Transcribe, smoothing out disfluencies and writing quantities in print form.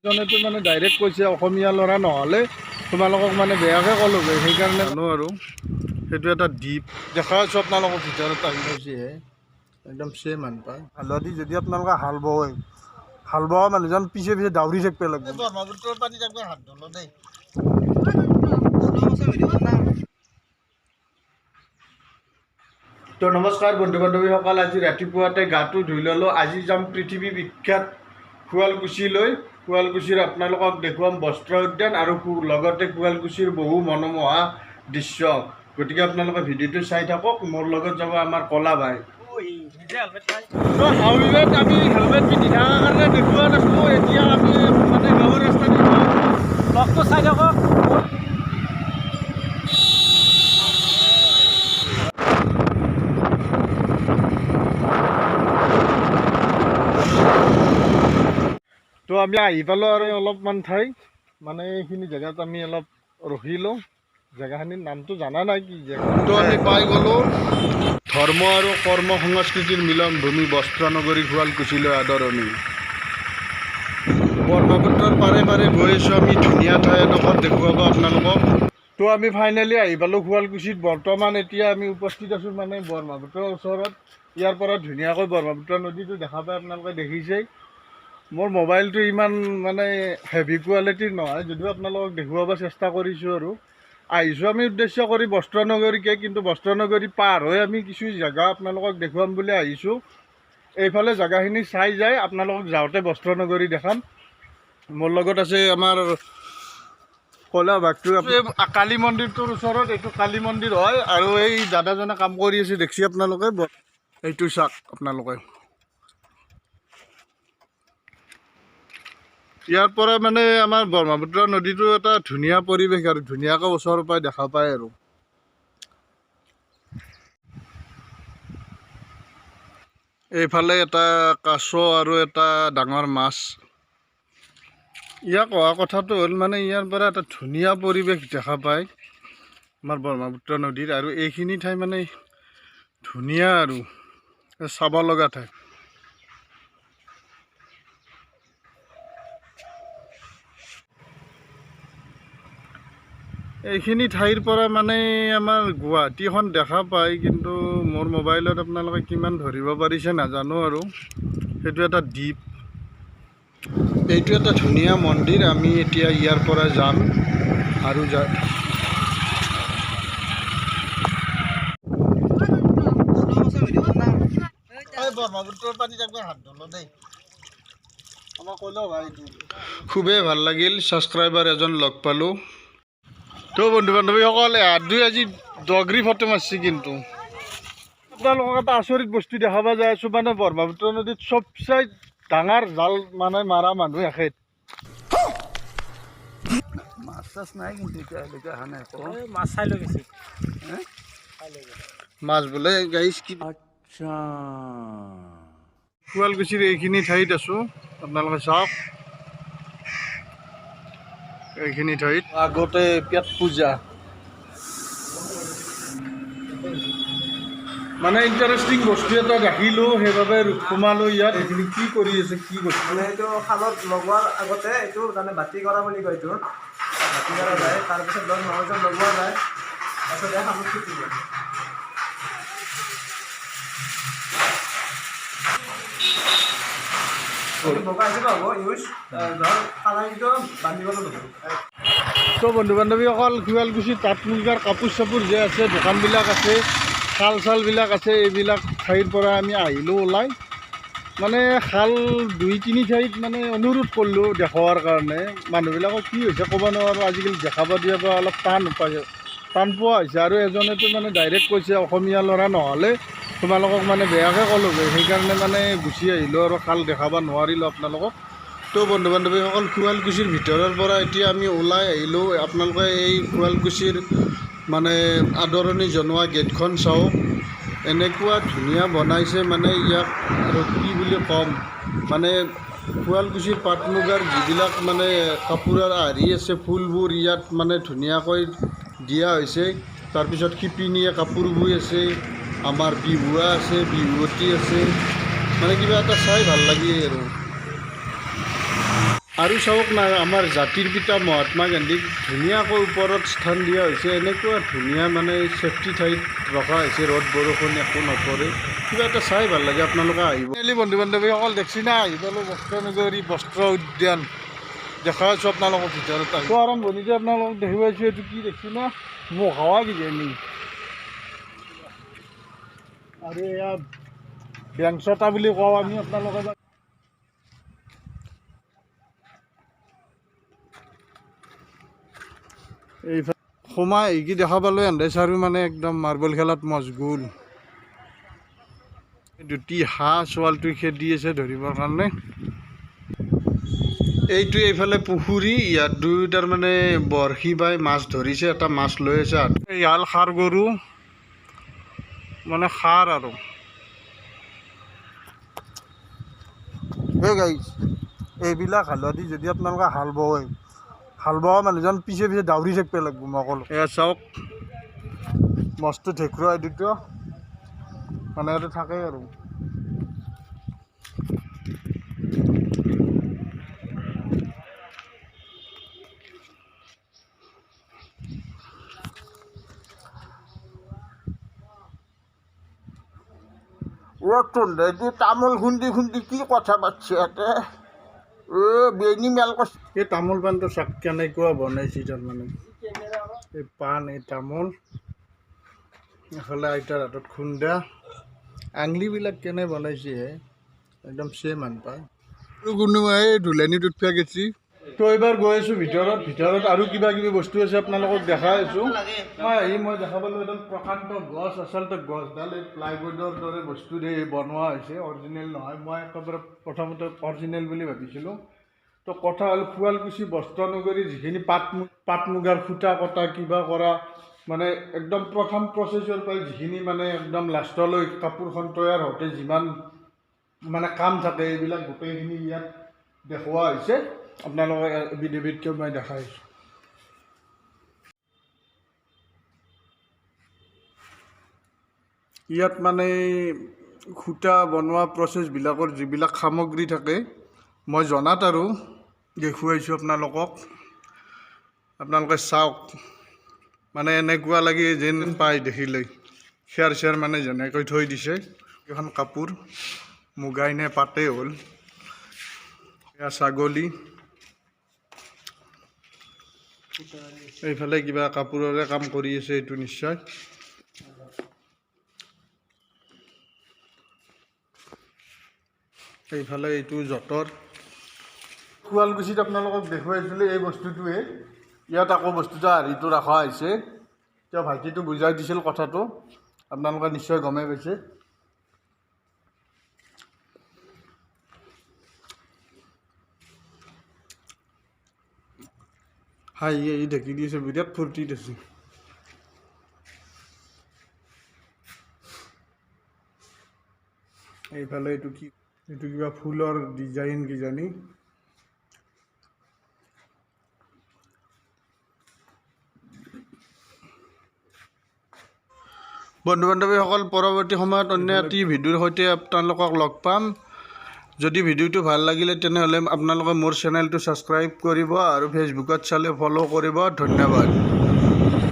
জনেতো মানে ডাইৰেক্ট কৈছে অসমীয়া ল'ৰা নহ'লে তোমালোকক মানে বেয়াকৈ ক'লোঁ সেইকাৰণে জানো আৰু সেইটো এটা দ্বীপ দেখা আছোঁ আপোনালোকৰ ভিতৰত আহি পাইছেহে একদম ছেম হান পায় হালধি যদি আপোনালোকে হাল বোৱা মানুহজন পিছে পিছে দাউৰি থাকিব লাগিব ব্ৰহ্মপুত্ৰৰ পানীত একবাৰ হাত ধুলো দেই। তো নমস্কাৰ বন্ধু বান্ধৱীসকল, আজি ৰাতিপুৱাতে গাটো ধুই ল'লোঁ। আজি যাম পৃথিৱী বিখ্যাত শুৱালকুছিলৈ। শুৱালকুছিৰ আপোনালোকক দেখুৱাম বস্ত্ৰ উদ্যান আৰু লগতে শুৱালকুছিৰ বহু মনোমোহা দৃশ্য। গতিকে আপোনালোকে ভিডিঅ'টো চাই থাকক। মোৰ লগত যাব আমাৰ কলা ভাই। তো হাউলিত আমি হেলমেট পিন্ধি থকাৰ কাৰণে দেখুওৱা নাছিলোঁ। এতিয়া আমি মানে গাঁৱৰ ৰাস্তাত লগটো চাই থাকক। তো আমি আহি পালোঁ আৰু অলপমান ঠাই মানে এইখিনি জেগাত আমি অলপ ৰখিলোঁ। জেগাখিনিৰ নামটো জানা নাই কি জেগা। তো আমি পাই গ'লোঁ ধৰ্ম আৰু কৰ্ম সংস্কৃতিৰ মিলন ভূমি বস্ত্ৰনগৰী শুৱালকুছিলৈ আদৰণি। ব্ৰহ্মপুত্ৰৰ পাৰে পাৰে গৈ আছোঁ আমি। ধুনীয়া ঠাই এডোখৰত দেখুৱাব আপোনালোকক। তো আমি ফাইনেলি আহি পালোঁ শুৱালকুছিত। বৰ্তমান এতিয়া আমি উপস্থিত আছোঁ মানে ব্ৰহ্মপুত্ৰৰ ওচৰত। ইয়াৰ পৰা ধুনীয়াকৈ ব্ৰহ্মপুত্ৰ নদীটো দেখা পাই আপোনালোকে দেখিছেই। মোৰ মোবাইলটো ইমান মানে হেভি কোৱালিটিৰ নহয়, যদিও আপোনালোকক দেখুৱাব চেষ্টা কৰিছোঁ। আৰু আহিছোঁ আমি উদ্দেশ্য কৰি বস্ত্ৰনগৰীকে, কিন্তু বস্ত্ৰনগৰী পাৰ হৈ আমি কিছু জেগা আপোনালোকক দেখুৱাম বুলি আহিছোঁ। এইফালে জেগাখিনি চাই যায় আপোনালোকক যাওঁতে বস্ত্ৰনগৰী দেখাম। মোৰ লগত আছে আমাৰ কলা ভাগটো। কালী মন্দিৰটোৰ ওচৰত এইটো কালী মন্দিৰ হয়, আৰু এই দাদাজনে কাম কৰি আছে দেখছি আপোনালোকে। এইটো চাওক আপোনালোকে। ইয়াৰ পৰা মানে আমাৰ ব্ৰহ্মপুত্ৰ নদীটো এটা ধুনীয়া পৰিৱেশ আৰু ধুনীয়াকৈ ওচৰৰ পৰাই দেখা পায়। আৰু এইফালে এটা কাছ আৰু এটা ডাঙৰ মাছ। ইয়াক কোৱা কথাটো হ'ল মানে ইয়াৰ পৰা এটা ধুনীয়া পৰিৱেশ দেখা পায় আমাৰ ব্ৰহ্মপুত্ৰ নদীৰ। আৰু এইখিনি ঠাই মানে ধুনীয়া আৰু চাব লগা ঠাই। এইখিনি ঠাইৰ পৰা মানে আমাৰ গুৱাহাটীখন দেখা পায়, কিন্তু মোৰ মোবাইলত আপোনালোকে কিমান ধৰিব পাৰিছে নাজানো। আৰু সেইটো এটা দ্বীপ। এইটো এটা ধুনীয়া মন্দিৰ। আমি এতিয়া ইয়াৰ পৰা যাম আৰু ব্ৰহ্মপুত্ৰৰ পানীত একবাৰ হাত ধুলো দেই। আমাক ক'লেও ভাই খুবেই ভাল লাগিল। ছাবস্ক্ৰাইবাৰ এজন লগ পালোঁ। তো বন্ধু বান্ধৱীসকল, দুই আজি ডগৰী ফটো মাৰছি। কিন্তু আপোনালোকক এটা আচৰিত বস্তু দেখাব যায় আছোঁ। মানে ব্ৰহ্মপুত্ৰ নদীত চবচাই ডাঙৰ জাল মানে মাৰা মানুহ এখেত। মাছ চাছ নাই কিন্তু এতিয়ালৈকে অহা নাই। মাছ চাই লৈ গৈছে, মাছ বোলে গাইছ কি। আচ্ছা, শুৱালকুছিৰ এইখিনি ঠাইত আছোঁ। আপোনালোকে চাওক, এইখিনি ঠাইত আগতে পেট পূজা মানে ইণ্টাৰেষ্টিং বস্তু এটা দেখিলোঁ, সেইবাবে সোমালোঁ ইয়াত। এইখিনি কি কৰি আছে, কি বস্তু মানে এইটো শালত লগোৱাৰ আগতে এইটো মানে বাতি কৰা বুলি কয়। এইটো বাতি কৰা যায়, তাৰপিছত 10 মাহৰ লগোৱা যায়, তাৰপিছত এই শামুক ফুটি যায়। বগা হিচাপে হ'ব ইউজ, ধৰ কালাৰটো বান্ধিবলৈ ল'ব। তো বন্ধু বান্ধৱীসকল, শুৱালকুছিত তাঁত মুগাৰ কাপোৰ চাপোৰ যে আছে, দোকানবিলাক আছে, শাল চালবিলাক আছে, এইবিলাক ঠাইৰ পৰা আমি আহিলোঁ ওলাই। মানে শাল 2-3 ঠাইত মানে অনুৰোধ কৰিলোঁ দেখুৱাৰ কাৰণে। মানুহবিলাকক কি হৈছে ক'ব নোৱাৰোঁ, আজিকালি দেখাব দিয়াৰ পৰা অলপ টান পোৱা হৈছে। আৰু এজনেতো মানে ডাইৰেক্ট কৈছে অসমীয়া ল'ৰা নহ'লে তোমালোকক মানে বেয়াকৈ ক'লোঁ, সেইকাৰণে মানে গুচি আহিলোঁ আৰু শাল দেখাব নোৱাৰিলোঁ আপোনালোকক। তো বন্ধু বান্ধৱীসকল, শুৱালকুছিৰ ভিতৰৰ পৰা এতিয়া আমি ওলাই আহিলোঁ। আপোনালোকে এই শুৱালকুছিৰ মানে আদৰণি জনোৱা গেটখন চাওক, এনেকুৱা ধুনীয়া বনাইছে। মানে ইয়াক আৰু কি বুলি ক'ম, মানে শুৱালকুছিৰ পাট মুগাৰ যিবিলাক মানে কাপোৰৰ আৰ্হি আছে, ফুলবোৰ ইয়াত মানে ধুনীয়াকৈ দিয়া হৈছে। তাৰপিছত শিপিনীয়ে কাপোৰ বৈ আছে, আমাৰ বিহুৱা আছে, বিহুৱতী আছে, মানে কিবা এটা চাই ভাল লাগে। আৰু আৰু চাওক না আমাৰ জাতিৰ পিতা মহাত্মা গান্ধীক ধুনীয়াকৈ ওপৰত স্থান দিয়া হৈছে এনেকুৱা ধুনীয়া মানে ছেফটি ঠাইত ৰখা হৈছে ৰ'দ বৰষুণ একো নপৰে কিবা এটা চাই ভাল লাগে আপোনালোকে আহিব বন্ধু বান্ধৱীসকল দেখছি না আহি পালোঁ বস্ত্ৰনগৰী বস্ত্ৰ উদ্যান দেখা আছোঁ আপোনালোকৰ ভিতৰত আহিব আৰম্ভণিতে আপোনালোকক দেখি পাইছোঁ এইটো কি দেখছি না মোক হাৱা কিজানি আৰু এয়া বেংচতা বুলি কওঁ আমি আপোনালোকে এইফালে সোমাই কি দেখা পালোঁ এন্ধাই চাৰি মানে একদম মাৰ্বল খেলাত মজগুল দুটি হাঁহ ছোৱালটোৱে খেদি আছে ধৰিবৰ কাৰণে এইটো এইফালে পুখুৰী ইয়াত দুয়োটাৰ মানে বৰশী বাই মাছ ধৰিছে এটা মাছ লৈ আছে ইয়াল সাৰ গৰু মানে সাৰ আৰু গাইছ এইবিলাক হালধি যদি আপোনালোকে হাল বোৱা মানুহজন পিছে পিছে দাউৰি থাকিব লাগিব মই ক'লোঁ এয়া চাওক মস্ত ঠেকুৰা দুটা মানে ইয়াতে থাকে আৰু তামোল খুন্দি খুন্দি কি কথা পাতিছে ইয়াতে বেনি মেল কৈছে এই তামোল পাণটো চাক কেনেকুৱা বনাইছে তাৰমানে এই পাণ এই তামোল এফালে আইতাৰ হাতত খুন্দা আঙলিবিলাক কেনে বনাইছে একদম চেম আন পায় আৰু কোনোবাই ধুলেনিটোত ফেক গেছি তো এইবাৰ গৈ আছোঁ ভিতৰত আৰু কিবা কিবি বস্তু আছে আপোনালোকক দেখাই আছোঁ মই দেখা পালোঁ একদম প্ৰকাণ্ড গছ আচলতে গছডাল এই প্লাইবৰ্ডৰ দৰে বস্তু দি বনোৱা হৈছে অৰিজিনেল নহয় মই একেবাৰে প্ৰথমতে অৰিজিনেল বুলি ভাবিছিলোঁ তো কথা হ'ল শুৱালকুছি বস্ত্ৰনগৰী যিখিনি পাট মুগাৰ সূতা কটা কিবা কৰা মানে একদম প্ৰথম প্ৰচেছৰ পৰাই যিখিনি মানে একদম লাষ্টলৈ কাপোৰখন তৈয়াৰ হওঁতে যিমান মানে কাম থাকে এইবিলাক গোটেইখিনি ইয়াত দেখুওৱা হৈছে আপোনালোকে এবিধ মই দেখাইছোঁ ইয়াত মানে সূতা বনোৱা প্ৰচেছবিলাকৰ যিবিলাক সামগ্ৰী থাকে মই জনাত আৰু দেখুৱাইছোঁ আপোনালোকে চাওক মানে এনেকুৱা লাগে যেন পায় দেখিলৈ খেৰ মানে যেনেকৈ থৈ দিছে এখন কাপোৰ মুগাই নে পাতেই হ'ল এয়া ছাগলী এইফালে কিবা কাপোৰৰে কাম কৰি আছে এইটো নিশ্চয় এইফালে এইটো যঁতৰ শুৱালকুছিত আপোনালোকক দেখুৱাইছিলোঁ এই বস্তুটোৱে ইয়াত আকৌ বস্তুটো হেৰিটো ৰখা হৈছে তেওঁ ভাইটিটো বুজাই দিছিল কথাটো আপোনালোকে নিশ্চয় গমেই পাইছে এই ঢেকি দি আছে বিৰাট ফূৰ্তিত আছে এইফালে এইটো কিবা ফুলৰ ডিজাইন কিজানি বন্ধু বান্ধৱীসকল পৰৱৰ্তী সময়ত অন্য এটি ভিডিঅ'ৰ সৈতে আপোনালোকক লগ পাম যদি ভিডিঅ'টো ভাল লাগিলে তেনেহ'লে আপোনালোকে মোৰ চেনেলটো ছাবস্ক্ৰাইব কৰিব আৰু ফেচবুকত চালে ফ'ল' কৰিব ধন্যবাদ